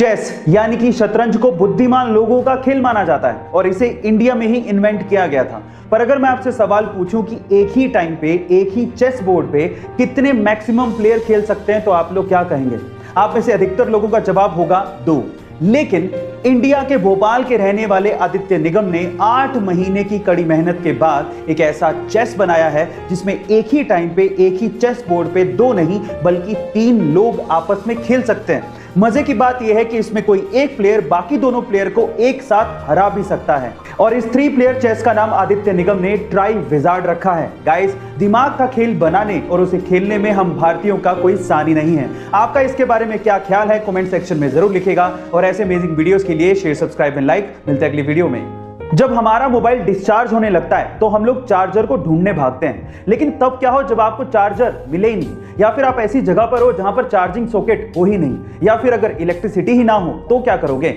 Chess यानी कि शतरंज को बुद्धिमान लोगों का खेल माना जाता है और इसे इंडिया में ही इन्वेंट किया गया था। पर अगर मैं आपसे सवाल पूछूं कि एक ही टाइम पे एक ही चेस बोर्ड पे कितने मैक्सिमम प्लेयर खेल सकते हैं तो आप लोग क्या कहेंगे? आप में से अधिकतर लोगों का जवाब होगा 2। लेकिन इंडिया के भोपाल के रहने वाले आदित्य निगम ने 8 महीने की कड़ी मेहनत के बाद एक ऐसा चेस बनाया है जिसमें एक ही टाइम पे एक ही चेस बोर्ड पे 2 नहीं बल्कि 3 लोग आपस में खेल सकते हैं। मजे की बात यह है कि इसमें कोई एक प्लेयर बाकी दोनों प्लेयर को एक साथ हरा भी सकता है और इस 3 प्लेयर चेस का नाम आदित्य निगम ने ट्राई विजार्ड रखा है। गाइस, दिमाग का खेल बनाने और उसे खेलने में हम भारतीयों का कोई सानी नहीं है। आपका इसके बारे में क्या ख्याल है कमेंट सेक्शन में जरूर लिखिएगा और ऐसे अमेजिंग वीडियोस के लिए शेयर, सब्सक्राइब एंड लाइक। मिलते हैं अगली वीडियो में। जब हमारा मोबाइल डिस्चार्ज होने लगता है तो हम लोग चार्जर को ढूंढने भागते हैं, लेकिन तब क्या हो जब आपको चार्जर मिले ही नहीं, या फिर आप ऐसी जगह पर हो जहां पर चार्जिंग सॉकेट हो ही नहीं, या फिर अगर इलेक्ट्रिसिटी ही ना हो तो क्या करोगे?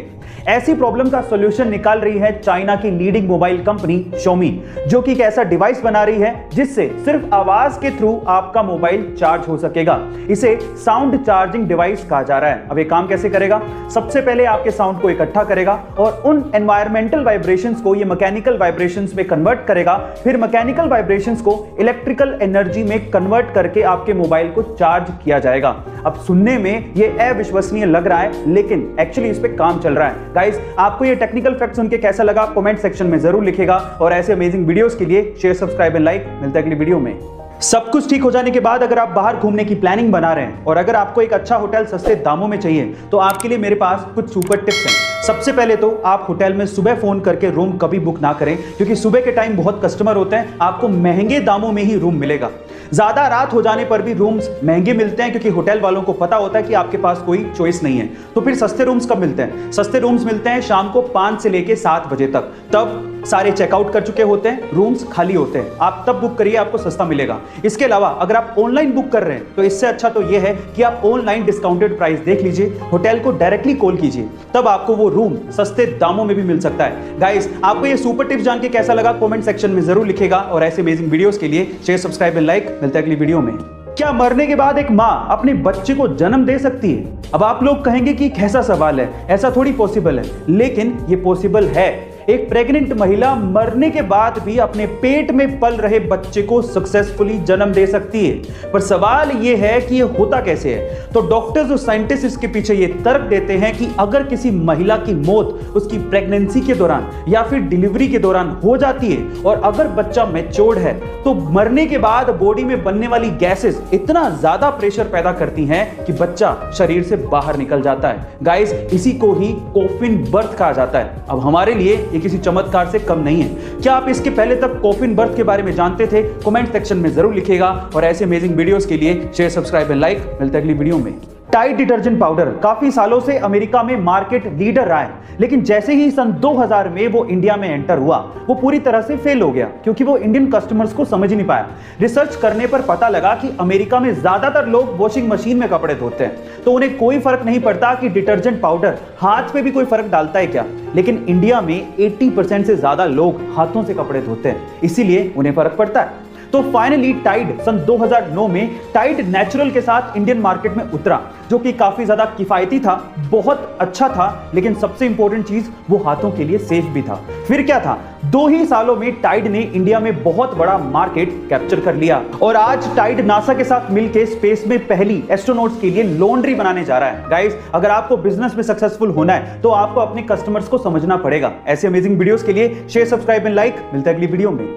ऐसी प्रॉब्लम का सॉल्यूशन निकाल रही है चाइना की लीडिंग मोबाइल कंपनी Xiaomi, जो कि एक ऐसा डिवाइस बना रही है जिससे सिर्फ आवाज के थ्रू आपका मोबाइल चार्ज हो सकेगा। इसे साउंड चार्जिंग डिवाइस कहा जा रहा है। अब ये काम कैसे करेगा? सबसे पहले आपके साउंड को इकट्ठा करेगा और उन एनवायरमेंटल वाइब्रेशंस को ये मैकेनिकल वाइब्रेशंस में कन्वर्ट करेगा, फिर मैकेनिकल वाइब्रेशंस को इलेक्ट्रिकल एनर्जी में कन्वर्ट करके आपके मोबाइल को चार्ज किया जाएगा। अब सुनने में ये अविश्वसनीय लग रहा है, लेकिन एक्चुअली इस पे काम चल रहा है। गाइस, आपको ये टेक्निकल फैक्ट सुन के कैसा लगा कमेंट सेक्शन में जरूर लिखिएगा और ऐसे अमेजिंग वीडियोस के लिए शेयर, सब्सक्राइब एंड लाइक। मिलते हैं अगली वीडियो में। सब कुछ ठीक हो जाने के बाद अगर आप बाहर घूमने की प्लानिंग बना रहे हैं और अगर आपको एक अच्छा होटल सस्ते दामों में चाहिए तो आपके लिए मेरे पास कुछ सुपर टिप्स हैं। सबसे पहले तो आप होटल में सुबह फोन करके रूम कभी बुक ना करें, क्योंकि सुबह के टाइम बहुत कस्टमर होते हैं, आपको महंगे दामों में ही रूम मिलेगा। ज्यादा रात हो जाने पर भी रूम्स महंगे मिलते हैं क्योंकि होटल वालों को पता होता है कि आपके पास कोई चॉइस नहीं है। तो फिर सस्ते रूम्स कब मिलते हैं? सस्ते रूम्स मिलते हैं शाम को 5 से लेके 7 बजे तक। तब सारे चेकआउट कर चुके होते हैं, रूम्स खाली होते हैं। आप तब बुक करिए, आपको सस्ता मिलेगा। इसके अलावा अगर आप ऑनलाइन बुक कर रहे हैं तो इससे अच्छा तो यह है कि आप ऑनलाइन डिस्काउंटेड प्राइस देख लीजिए, होटल को डायरेक्टली कॉल कीजिए, तब आपको वो रूम सस्ते दामों में भी मिल सकता है। गाइस, आपको ये सुपर टिप्स जान के कैसा लगा कमेंट सेक्शन में जरूर लिखिएगा और ऐसे अमेजिंग वीडियोस के लिए शेयर, सब्सक्राइब एंड लाइक। मिलते हैं अगली वीडियो में। क्या मरने के बाद एक मां अपने बच्चे को जन्म दे सकती है? अब आप लोग कहेंगे कि कैसा सवाल है, ऐसा थोड़ी पॉसिबल है, लेकिन ये पॉसिबल है। एक प्रेग्नेंट महिला मरने के बाद भी अपने पेट में पल रहे बच्चे को सक्सेसफुली जन्म दे सकती है। पर सवाल ये है कि ये होता कैसे है? तो डॉक्टर्स और साइंटिस्ट इसके पीछे ये तर्क देते हैं कि अगर किसी महिला की मौत उसकी प्रेगनेंसी के दौरान या फिर डिलीवरी के दौरान हो जाती है और अगर बच्चा मैच्योर्ड है तो मरने के बाद बॉडी में बनने वाली गैसेस इतना ज्यादा प्रेशर पैदा करती हैं कि बच्चा शरीर से बाहर निकल जाता है। गाइस, इसी को ही कॉफिन बर्थ कहा जाता है। अब हमारे लिए ये किसी चमत्कार से कम नहीं है। क्या आप इसके पहले तक कॉफिन बर्थ के बारे में जानते थे? कमेंट सेक्शन में जरूर लिखिएगा और ऐसे अमेजिंग वीडियोस के लिए शेयर, सब्सक्राइब एंड लाइक। मिलते हैं अगली वीडियो में। टाइड डिटर्जेंट पाउडर काफी सालों से अमेरिका में मार्केट लीडर रहा है, लेकिन जैसे ही सन 2000 में वो इंडिया में एंटर हुआ वो पूरी तरह से फेल हो गया क्योंकि वो इंडियन कस्टमर्स को समझ नहीं पाया। रिसर्च करने पर पता लगा कि अमेरिका में ज्यादातर लोग वॉशिंग मशीन में कपड़े धोते हैं, तो उन्हें कोई फर्क नहीं पड़ता कि डिटर्जेंट पाउडर हाथ पे भी कोई फर्क डालता है क्या। लेकिन इंडिया में 80% से ज्यादा लोग हाथों से कपड़े धोते हैं, इसीलिए उन्हें फर्क पड़ता है। तो फाइनली टाइड सन 2009 में टाइड नेचुरल के साथ इंडियन मार्केट में उतरा, जो कि काफी ज्यादा किफायती था, बहुत अच्छा था, लेकिन सबसे इंपॉर्टेंट चीज वो हाथों के लिए सेफ भी था। फिर क्या था? 2 ही सालों में टाइड ने इंडिया में बहुत बड़ा मार्केट कैप्चर कर लिया और आज टाइड नासा के साथ मिलकर स्पेस में पहली एस्ट्रोनॉट्स के लिए लॉन्ड्री बनाने जा रहा है। गाइस, अगर आपको बिजनेस में सक्सेसफुल होना है तो आपको अपने कस्टमर्स को समझना पड़ेगा। ऐसे अमेजिंग वीडियोस के लिए शेयर, सब्सक्राइब एंड लाइक। मिलते हैं अगली वीडियो में।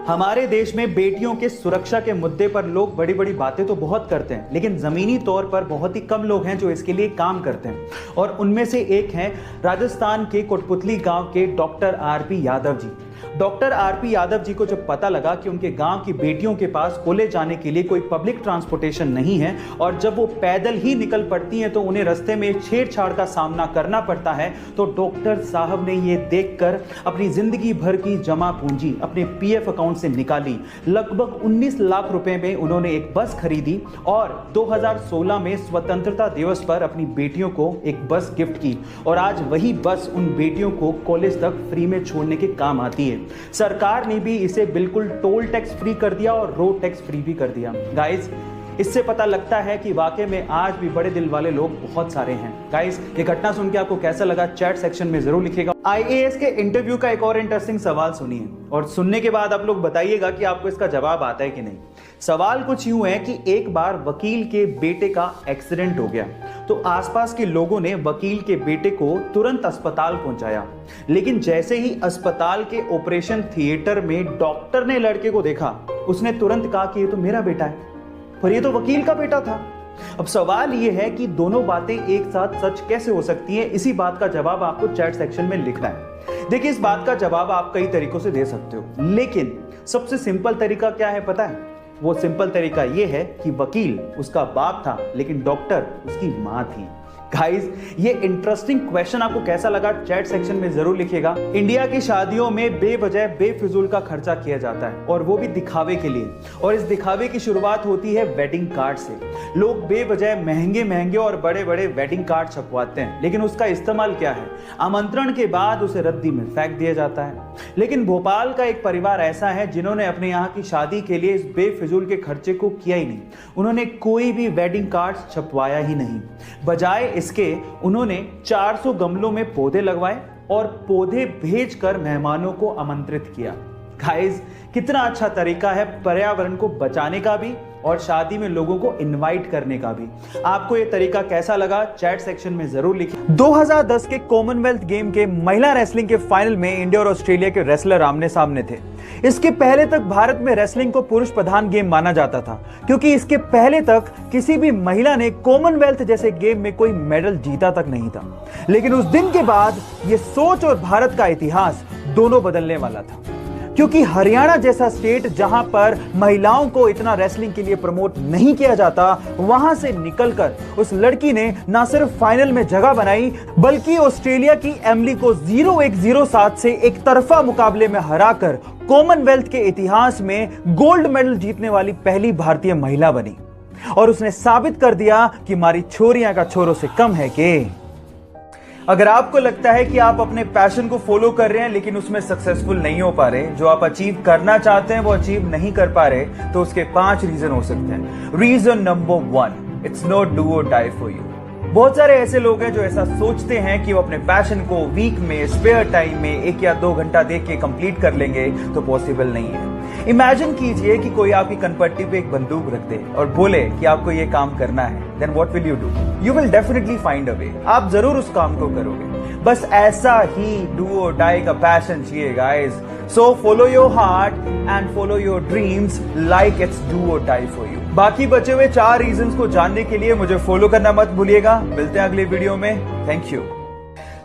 हमारे देश में बेटियों के सुरक्षा के मुद्दे पर लोग बड़ी बड़ी बातें तो बहुत करते हैं, लेकिन जमीनी तौर पर बहुत ही कम लोग हैं जो इसके लिए काम करते हैं और उनमें से एक हैं राजस्थान के कोटपुतली गांव के doctor RP Yadav ji. Doctor RP Yadav ji को जब पता लगा कि उनके गांव की बेटियों के पास कॉलेज जाने के लिए कोई पब्लिक ट्रांसपोर्टेशन नहीं है और जब वो पैदल ही निकल पड़ती हैं तो उन्हें रास्ते में छेड़छाड़ का सामना करना पड़ता है, तो डॉक्टर साहब ने ये देखकर अपनी जिंदगी भर की जमा पूंजी अपने पीएफ अकाउंट से निकाली। लगभग 19 लाख रुपए में उन्होंने एक बस खरीदी और 2016 में स्वतंत्रता दिवस पर अपनी बेटियों को एक बस गिफ्ट की और आज वही बस उन बेटियों को कॉलेज तक फ्री में छोड़ने के काम आती है। सरकार ने भी इसे बिल्कुल टोल टैक्स फ्री कर दिया और रोड टैक्स फ्री भी कर दिया। गाइस, इससे पता लगता है कि वाकई में आज भी बड़े दिल वाले लोग बहुत सारे हैं। गाइस, ये घटना सुन के आपको कैसा लगा चैट सेक्शन में जरूर लिखिएगा। आईएएस के इंटरव्यू का एक और इंटरेस्टिंग सवाल सुनिए और सुनने के बाद आप लोग बताइएगा कि आपको इसका जवाब आता है कि नहीं। सवाल कुछ यूं है कि एक बार वकील के बेटे का एक्सीडेंट हो गया तो आसपास के लोगों ने वकील के बेटे को तुरंत अस्पताल पहुंचाया, लेकिन जैसे ही अस्पताल के ऑपरेशन थिएटर में डॉक्टर ने लड़के को देखा, उसने तुरंत कहा कि ये तो मेरा बेटा है, पर ये तो वकील का बेटा था। अब सवाल यह है कि दोनों बातें एक साथ सच कैसे हो सकती हैं। इसी बात का जवाब आपको चैट सेक्शन में लिखना है। देखिए, इस बात का जवाब आप कई तरीकों से दे सकते हो, लेकिन सबसे सिंपल तरीका क्या है पता है? वो सिंपल तरीका ये है कि वकील उसका बाप था लेकिन डॉक्टर उसकी मां थी। गाइस, ये इंटरेस्टिंग क्वेश्चन आपको कैसा लगा चैट सेक्शन में जरूर लिखिएगा। इंडिया की शादियों में बेवजह बेफिजूल का खर्चा किया जाता है और वो भी दिखावे के लिए, और इस दिखावे की शुरुआत होती है वेडिंग कार्ड से। लोग बेवजह महंगे महंगे और बड़े बड़े वेडिंग कार्ड छपवाते हैं, लेकिन उसका इस्तेमाल क्या है? आमंत्रण के बाद उसे रद्दी में फेंक दिया जाता है। लेकिन भोपाल का एक परिवार ऐसा है जिन्होंने अपने यहाँ की शादी के लिए इस बेफिजूल के खर्चे को किया ही नहीं। उन्होंने कोई भी वेडिंग कार्ड छपवाया ही नहीं, बजाय इसके उन्होंने 400 गमलों में पौधे लगवाए और पौधे भेजकर मेहमानों को आमंत्रित किया। गाइस, कितना अच्छा तरीका है पर्यावरण को बचाने का भी और शादी में लोगों को इनवाइट करने का भी। आपको यह तरीका कैसा लगा चैट सेक्शन में जरूर लिखिए। 2010 के कॉमनवेल्थ गेम के महिला रेसलिंग के फाइनल में इंडिया और ऑस्ट्रेलिया के रेसलर आमने सामने थे। इसके पहले तक भारत में रेसलिंग को पुरुष प्रधान गेम माना जाता था, क्योंकि इसके पहले तक किसी भी महिला ने कॉमनवेल्थ जैसे गेम में कोई मेडल जीता तक नहीं था। लेकिन उस दिन के बाद यह सोच और भारत का इतिहास दोनों बदलने वाला था, क्योंकि हरियाणा जैसा स्टेट जहां पर महिलाओं को इतना रेसलिंग के लिए प्रमोट नहीं किया जाता, वहां से निकलकर उस लड़की ने ना सिर्फ फाइनल में जगह बनाई, बल्कि ऑस्ट्रेलिया की एमिली को 0-1-0-7 से एक तरफा मुकाबले में हराकर कॉमनवेल्थ के इतिहास में गोल्ड मेडल जीतने वाली पहली भारतीय महिला बनी। और उसने साबित कर दिया कि हमारी छोरियां का छोरों से कम है कि। अगर आपको लगता है कि आप अपने पैशन को फॉलो कर रहे हैं लेकिन उसमें सक्सेसफुल नहीं हो पा रहे, जो आप अचीव करना चाहते हैं वो अचीव नहीं कर पा रहे, तो उसके 5 रीजन हो सकते हैं। Reason number 1, it's not do और डाई फॉर यू। बहुत सारे ऐसे लोग हैं जो ऐसा सोचते हैं कि वो अपने पैशन को वीक में स्पेयर टाइम में 1 या 2 घंटा देख के कंप्लीट कर लेंगे, तो पॉसिबल नहीं है। इमेजिन कीजिए कि कोई आपकी कनपट्टी पे एक बंदूक रख दे और बोले कि आपको ये काम करना है, then what will you do? You will definitely find a way. आप जरूर उस काम को करोगे। बस ऐसा ही डू और डाई का पैशन चाहिए guys. So follow your heart and follow your dreams like it's do और डाई फॉर यू। बाकी बचे हुए 4 रीजंस को जानने के लिए मुझे फॉलो करना मत भूलिएगा। मिलते हैं अगले वीडियो में। Thank you.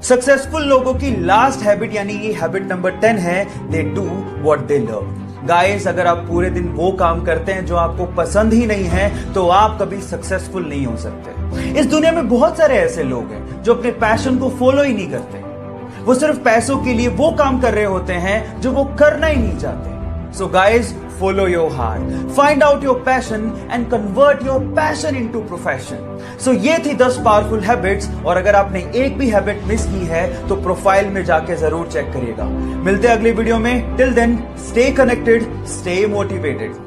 सक्सेसफुल लोगों की लास्ट हैबिट यानी ये हैबिट नंबर 10 है, they do what they love. Guys, अगर आप पूरे दिन वो काम करते हैं जो आपको पसंद ही नहीं है, तो आप कभी सक्सेसफुल नहीं हो सकते। इस दुनिया में बहुत सारे ऐसे लोग हैं जो अपने पैशन को फॉलो ही नहीं करते। वो सिर्फ पैसों के लिए वो काम कर रहे होते हैं जो वो करना ही नहीं चाहते। So guys, follow your heart, find out your passion and convert your passion into profession. So ये थी 10 पावरफुल हैबिट्स, और अगर आपने एक भी हैबिट मिस की है तो प्रोफाइल में जाके जरूर चेक करिएगा। मिलते हैं अगले वीडियो में। Till then, stay connected, stay motivated.